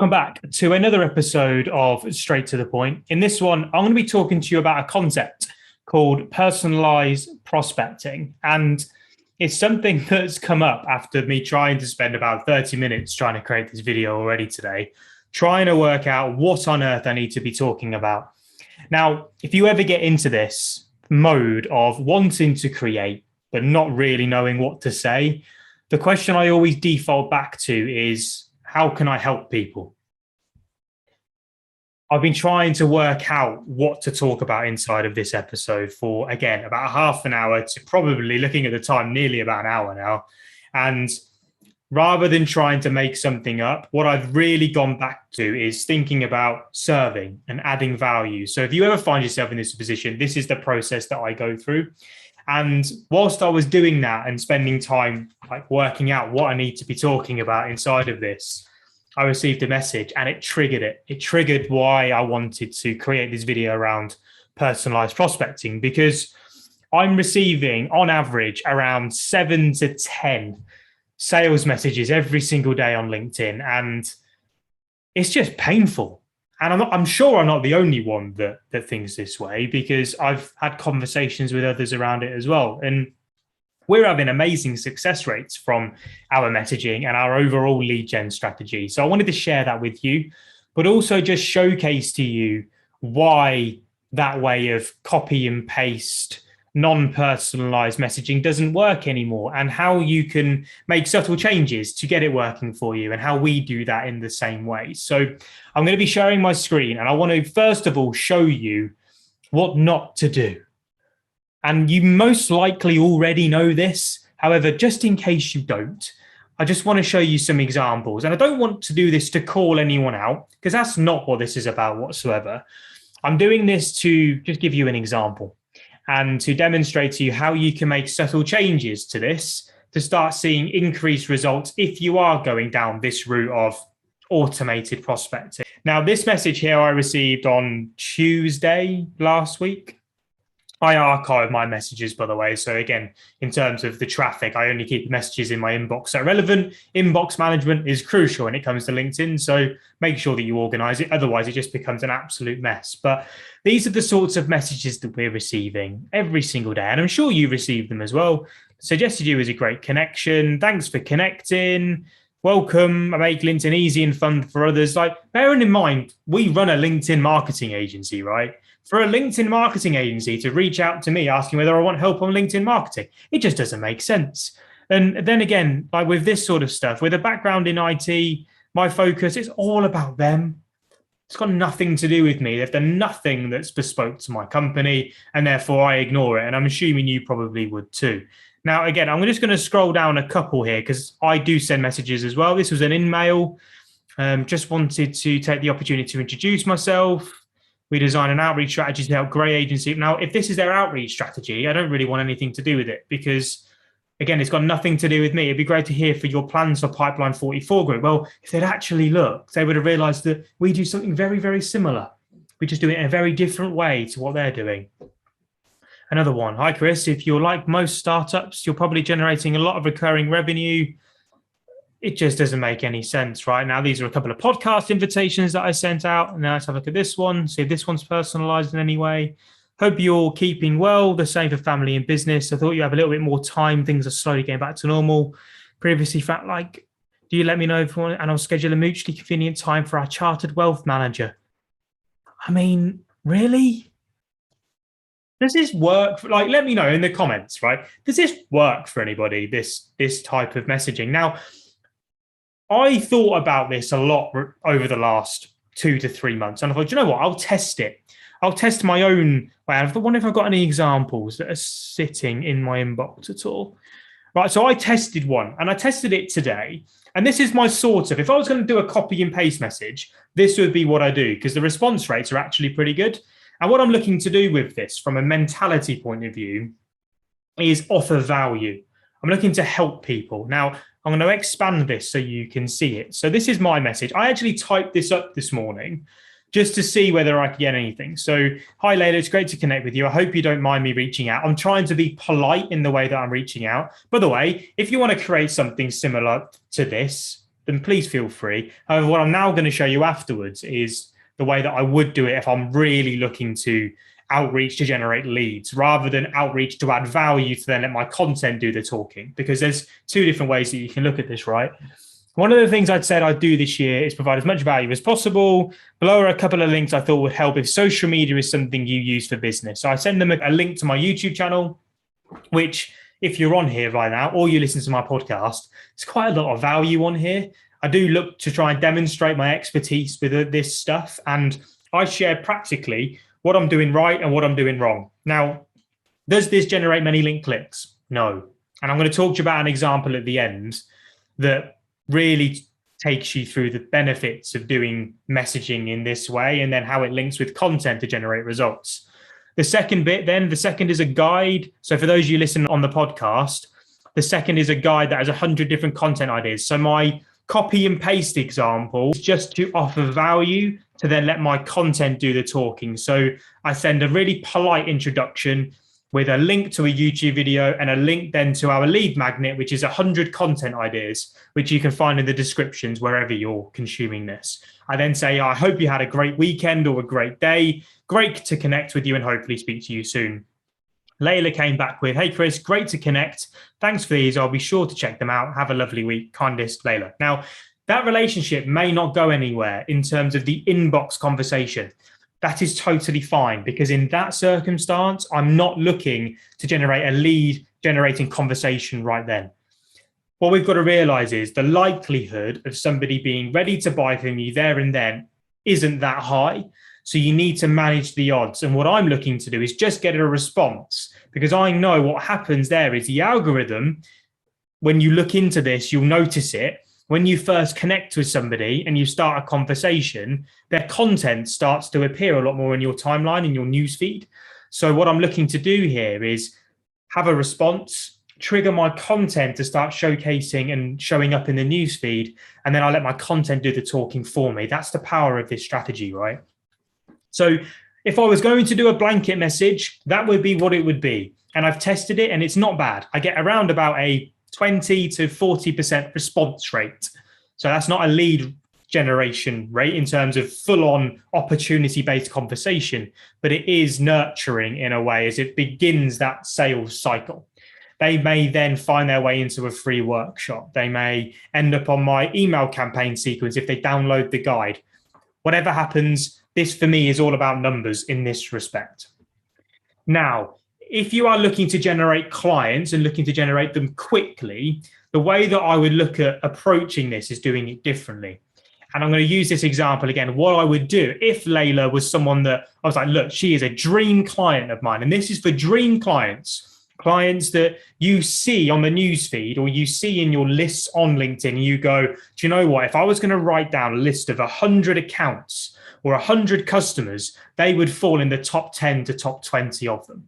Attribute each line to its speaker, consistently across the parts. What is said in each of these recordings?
Speaker 1: Welcome back to another episode of Straight to the Point. In this one, I'm going to be talking to you about a concept called personalized prospecting. And it's something that's come up after me trying to spend about 30 minutes trying to create this video already today, trying to work out what on earth I need to be talking about. Now, if you ever get into this mode of wanting to create, but not really knowing what to say, the question I always default back to is, how can I help people? I've been trying to work out what to talk about inside of this episode for, again, about half an hour to probably, looking at the time, nearly about an hour now. And rather than trying to make something up, what I've really gone back to is thinking about serving and adding value. So if you ever find yourself in this position, this is the process that I go through. And whilst I was doing that and spending time like working out what I need to be talking about inside of this, I received a message and it triggered it. It triggered why I wanted to create this video around personalized prospecting, because I'm receiving on average around 7 to 10 sales messages every single day on LinkedIn. And it's just painful. And I'm sure I'm not the only one that thinks this way, because I've had conversations with others around it as well. And we're having amazing success rates from our messaging and our overall lead gen strategy. So I wanted to share that with you, but also just showcase to you why that way of copy and paste, non-personalized messaging doesn't work anymore, and how you can make subtle changes to get it working for you, and how we do that in the same way. So I'm going to be sharing my screen, and I want to first of all show you what not to do. And you most likely already know this. However, just in case you don't, I just want to show you some examples. And I don't want to do this to call anyone out, because that's not what this is about whatsoever. I'm doing this to just give you an example and to demonstrate to you how you can make subtle changes to this to start seeing increased results if you are going down this route of automated prospecting. Now, this message here I received on Tuesday last week. I archive my messages, by the way. So again, in terms of the traffic, I only keep the messages in my inbox that are relevant. Inbox management is crucial when it comes to LinkedIn. So make sure that you organize it. Otherwise, it just becomes an absolute mess. But these are the sorts of messages that we're receiving every single day. And I'm sure you receive them as well. Suggested you as a great connection. Thanks for connecting. Welcome. I make LinkedIn easy and fun for others. Like, bearing in mind, we run a LinkedIn marketing agency, right? For a LinkedIn marketing agency to reach out to me asking whether I want help on LinkedIn marketing, it just doesn't make sense. And then again, like with this sort of stuff, with a background in IT, my focus is all about them. It's got nothing to do with me. They've done nothing that's bespoke to my company, and therefore I ignore it. And I'm assuming you probably would too. Now, again, I'm just going to scroll down a couple here because I do send messages as well. This was an in-mail. Just wanted to take the opportunity to introduce myself. We design an outreach strategy to help Grey Agency. Now, if this is their outreach strategy, I don't really want anything to do with it because, again, it's got nothing to do with me. It'd be great to hear for your plans for Pipeline 44 Group. Well, if they'd actually looked, they would have realized that we do something very, very similar. We just do it in a very different way to what they're doing. Another one. Hi, Chris. If you're like most startups, you're probably generating a lot of recurring revenue. It just doesn't make any sense right now. These are a couple of podcast invitations that I sent out. Now let's have a look at this one. See if this one's personalized in any way. Hope you're keeping well. The same for family and business. I thought you have a little bit more time. Things are slowly getting back to normal. Previously felt like, do you let me know if you want, and I'll schedule a mutually convenient time for our chartered wealth manager. I mean, really? Does this work? Like, let me know in the comments, right? Does this work for anybody, this type of messaging? Now, I thought about this a lot over the last 2 to 3 months. And I thought, you know what? I'll test it. I'll test my own way. I wonder if I've got any examples that are sitting in my inbox at all. Right, so I tested one and I tested it today. And this is my sort of, if I was going to do a copy and paste message, this would be what I do because the response rates are actually pretty good. And what I'm looking to do with this from a mentality point of view is offer value. I'm looking to help people. Now, I'm going to expand this so you can see it. So this is my message. I actually typed this up this morning just to see whether I could get anything. So, hi, Layla, it's great to connect with you. I hope you don't mind me reaching out. I'm trying to be polite in the way that I'm reaching out. By the way, if you want to create something similar to this, then please feel free. However, what I'm now going to show you afterwards is the way that I would do it if I'm really looking to outreach to generate leads rather than outreach to add value to then let my content do the talking, because there's two different ways that you can look at this, right? One of the things I'd said I'd do this year is provide as much value as possible. Below are a couple of links I thought would help if social media is something you use for business. So I send them a link to my YouTube channel, which if you're on here right now or you listen to my podcast, it's quite a lot of value on here. I do look to try and demonstrate my expertise with this stuff. And I share practically what I'm doing right and what I'm doing wrong. Now, does this generate many link clicks? No. And I'm going to talk to you about an example at the end that really takes you through the benefits of doing messaging in this way and then how it links with content to generate results. The second bit then, the second is a guide. So for those of you listening on the podcast, the second is a guide that has 100 different content ideas. So my copy and paste example is just to offer value to then let my content do the talking. So I send a really polite introduction with a link to a YouTube video and a link then to our lead magnet, which is 100 content ideas, which you can find in the descriptions wherever you're consuming this. I then say, I hope you had a great weekend or a great day. Great to connect with you and hopefully speak to you soon. Layla came back with, hey, Chris, great to connect. Thanks for these. I'll be sure to check them out. Have a lovely week. Kindest, Layla. Now, that relationship may not go anywhere in terms of the inbox conversation. That is totally fine, because in that circumstance, I'm not looking to generate a lead generating conversation right then. What we've got to realize is the likelihood of somebody being ready to buy from you there and then isn't that high. So you need to manage the odds. And what I'm looking to do is just get a response, because I know what happens there is the algorithm, when you look into this, you'll notice it. When you first connect with somebody and you start a conversation, their content starts to appear a lot more in your timeline, in your newsfeed. So what I'm looking to do here is have a response, trigger my content to start showcasing and showing up in the newsfeed, and then I let my content do the talking for me. That's the power of this strategy, right? So if I was going to do a blanket message, that would be what it would be. And I've tested it and it's not bad. I get around about a 20 to 40% response rate. So that's not a lead generation rate in terms of full-on opportunity-based conversation, but it is nurturing in a way as it begins that sales cycle. They may then find their way into a free workshop. They may end up on my email campaign sequence if they download the guide. Whatever happens, this for me is all about numbers in this respect. Now, if you are looking to generate clients and looking to generate them quickly, the way that I would look at approaching this is doing it differently. And I'm going to use this example again. What I would do if Layla was someone that I was like, look, she is a dream client of mine. And this is for dream clients, clients that you see on the newsfeed or you see in your lists on LinkedIn. And you go, do you know what? If I was going to write down a list of 100 accounts or 100 customers, they would fall in the top 10 to top 20 of them.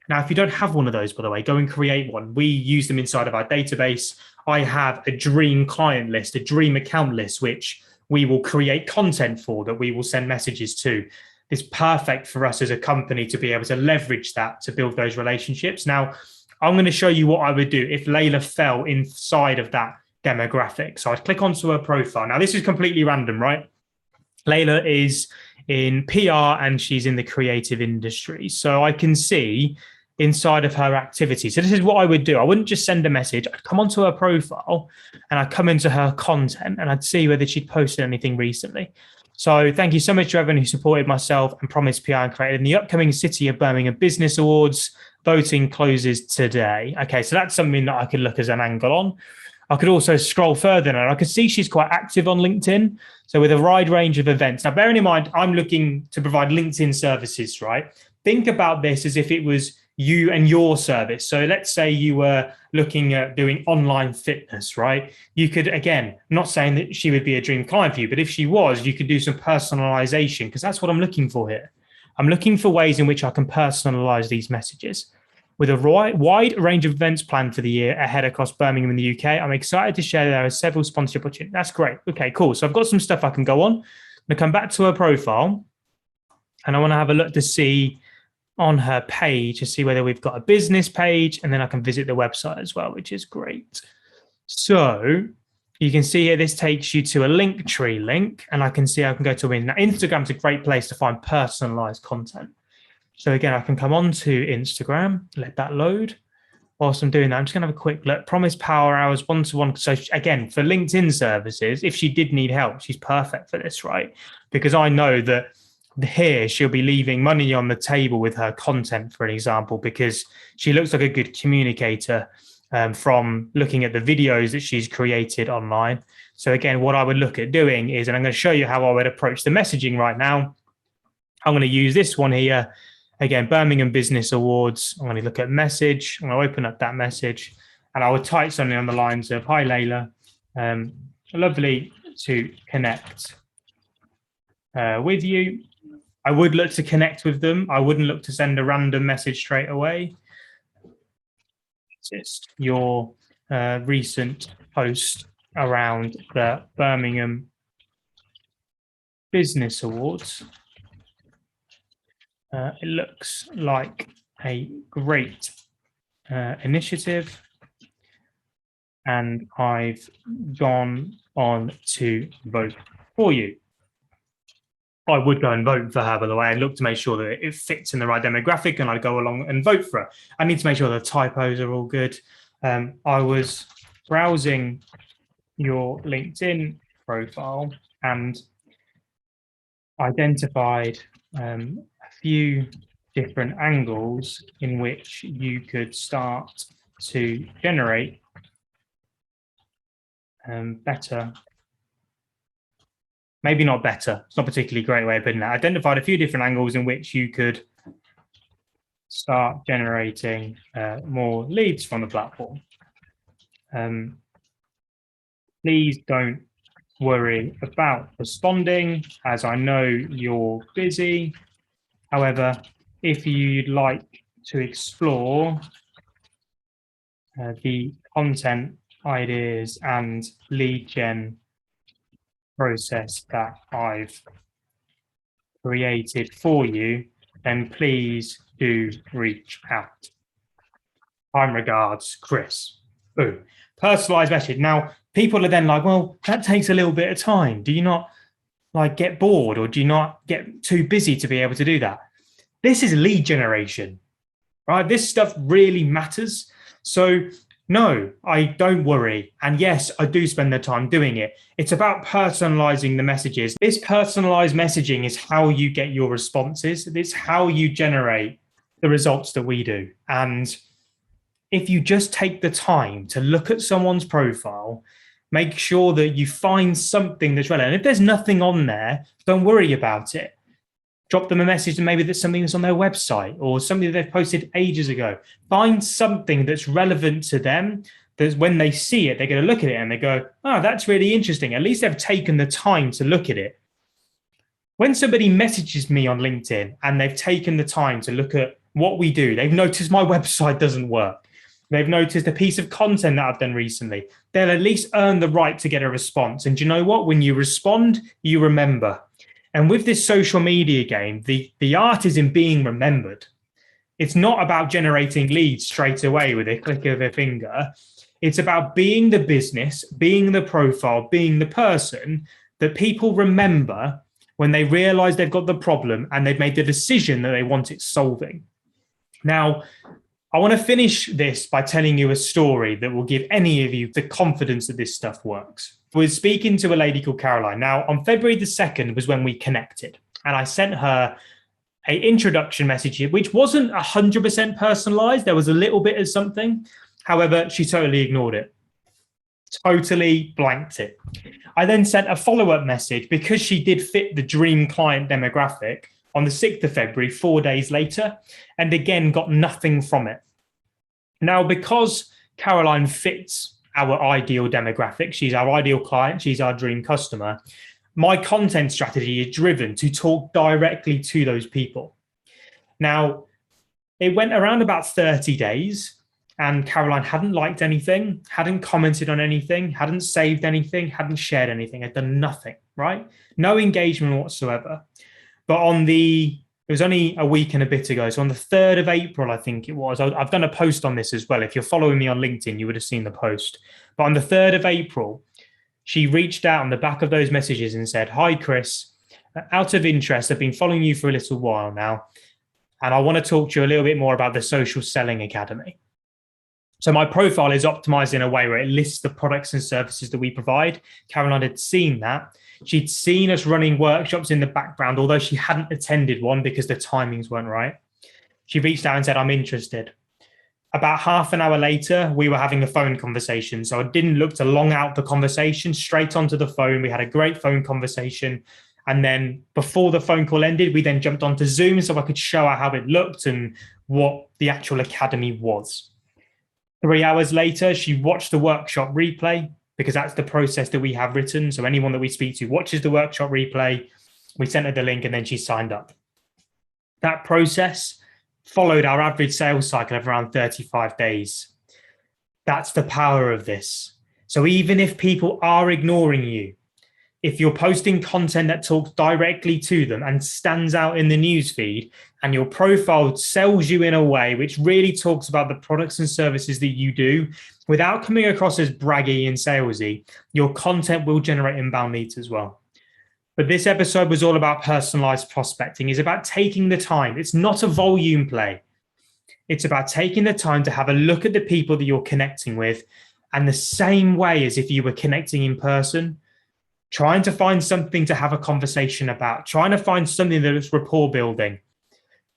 Speaker 1: Now, if you don't have one of those, by the way, go and create one. We use them inside of our database. I have a dream client list, a dream account list, which we will create content for, that we will send messages to. It's perfect for us as a company to be able to leverage that to build those relationships. Now, I'm going to show you what I would do if Layla fell inside of that demographic. So I'd click onto her profile. Now, this is completely random, right? Layla is in PR and she's in the creative industry. So I can see inside of her activity. So this is what I would do. I wouldn't just send a message. I'd come onto her profile and I'd come into her content and I'd see whether she'd posted anything recently. So thank you so much to everyone who supported myself and Promise PR and Creative in the upcoming City of Birmingham Business Awards. Voting closes today. Okay, so that's something that I could look as an angle on. I could also scroll further and I could see she's quite active on LinkedIn. So with a wide range of events. Now, bearing in mind, I'm looking to provide LinkedIn services, right? Think about this as if it was you and your service. So let's say you were looking at doing online fitness, right? You could, again, not saying that she would be a dream client for you, but if she was, you could do some personalization, because that's what I'm looking for here. I'm looking for ways in which I can personalize these messages. With a wide range of events planned for the year ahead across Birmingham and the UK, I'm excited to share there are several sponsorship opportunities. That's great. Okay, cool. So I've got some stuff I can go on. I'm going to come back to her profile and I want to have a look to see on her page to see whether we've got a business page, and then I can visit the website as well, which is great. So You can see here, this takes you to a Linktree link, and I can see I can go to Now, Instagram's a great place to find personalized content. So again, I can come on to Instagram, let that load. Whilst I'm doing that, I'm just going to have a quick look. Promise Power Hours one-to-one. So again, for LinkedIn services, if she did need help, she's perfect for this, right? Because I know that here she'll be leaving money on the table with her content, for an example, because she looks like a good communicator from looking at the videos that she's created online. So again, what I would look at doing is, and I'm going to show you how I would approach the messaging right now. I'm going to use this one here. Again, Birmingham Business Awards. I'm going to look at message. I'm going to open up that message, and I would type something on the lines of, "Hi, Layla. Lovely to connect with you." I would look to connect with them. I wouldn't look to send a random message straight away. Just your recent post around the Birmingham Business Awards. It looks like a great initiative, and I've gone on to vote for you. I would go and vote for her, by the way. I'd look to make sure that it fits in the right demographic, and I'd go along and vote for her. I need to make sure the typos are all good. I was browsing your LinkedIn profile and identified a few different angles in which you could start to generate better. Maybe not better. It's not a particularly great way of putting that. Identified a few different angles in which you could start generating more leads from the platform. Please don't worry about responding, as I know you're busy. However, if you'd like to explore the content ideas and lead gen process that I've created for you, then please do reach out. Kind regards, Chris. Boom. Personalized message. Now, people are then like, well, that takes a little bit of time. Do you not like get bored, or do you not get too busy to be able to do that? This is lead generation, right? This stuff really matters. So no, I don't worry. And yes, I do spend the time doing it. It's about personalizing the messages. This personalized messaging is how you get your responses. It's how you generate the results that we do. And if you just take the time to look at someone's profile, make sure that you find something that's relevant. If there's nothing on there, don't worry about it. Drop them a message, and maybe there's something that's on their website or something that they've posted ages ago. Find something that's relevant to them, that when they see it, they're going to look at it and they go, oh, that's really interesting. At least they've taken the time to look at it. When somebody messages me on LinkedIn and they've taken the time to look at what we do, they've noticed my website doesn't work. They've noticed a piece of content that I've done recently. They'll at least earn the right to get a response. And do you know what? When you respond, you remember. And with this social media game, the art is in being remembered. It's not about generating leads straight away with a click of a finger. It's about being the business, being the profile, being the person that people remember when they realize they've got the problem and they've made the decision that they want it solving. Now, I want to finish this by telling you a story that will give any of you the confidence that this stuff works. We're speaking to a lady called Caroline. Now, on February the 2nd was when we connected, and I sent her an introduction message, which wasn't 100% personalized. There was a little bit of something. However, she totally ignored it. Totally blanked it. I then sent a follow-up message because she did fit the dream client demographic on the 6th of February, 4 days later, and again, got nothing from it. Now, because Caroline fits our ideal demographic, she's our ideal client, she's our dream customer, my content strategy is driven to talk directly to those people. Now, it went around about 30 days, and Caroline hadn't liked anything, hadn't commented on anything, hadn't saved anything, hadn't shared anything, had done nothing, right? No engagement whatsoever. But it was only a week and a bit ago. So on the 3rd of April, I think it was, I've done a post on this as well. If you're following me on LinkedIn, you would have seen the post. But on the 3rd of April, She reached out on the back of those messages and said, "Hi, Chris. Out of interest, I've been following you for a little while now, and I want to talk to you a little bit more about the Social Selling Academy." So my profile is optimized in a way where it lists the products and services that we provide. Caroline had seen that. She'd seen us running workshops in the background, although she hadn't attended one because the timings weren't right. She reached out and said, "I'm interested." About half an hour later, we were having a phone conversation. So I didn't look to long out the conversation, straight onto the phone. We had a great phone conversation. And then before the phone call ended, we then jumped onto Zoom so I could show her how it looked and what the actual academy was. 3 hours later, she watched the workshop replay, because that's the process that we have written. So anyone that we speak to watches the workshop replay. We sent her the link and then she signed up. That process followed our average sales cycle of around 35 days. That's the power of this. So even if people are ignoring you, if you're posting content that talks directly to them and stands out in the newsfeed, and your profile sells you in a way which really talks about the products and services that you do without coming across as braggy and salesy, your content will generate inbound leads as well. But this episode was all about personalized prospecting. It's about taking the time. It's not a volume play. It's about taking the time to have a look at the people that you're connecting with, and the same way as if you were connecting in person, trying to find something to have a conversation about, trying to find something that is rapport building,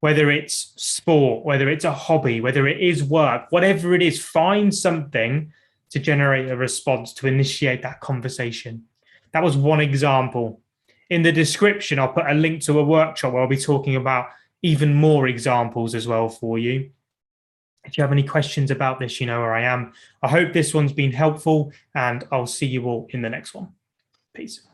Speaker 1: whether it's sport, whether it's a hobby, whether it is work, whatever it is, find something to generate a response, to initiate that conversation. That was one example. In the description, I'll put a link to a workshop where I'll be talking about even more examples as well for you. If you have any questions about this, you know where I am. I hope this one's been helpful, and I'll see you all in the next one. Peace.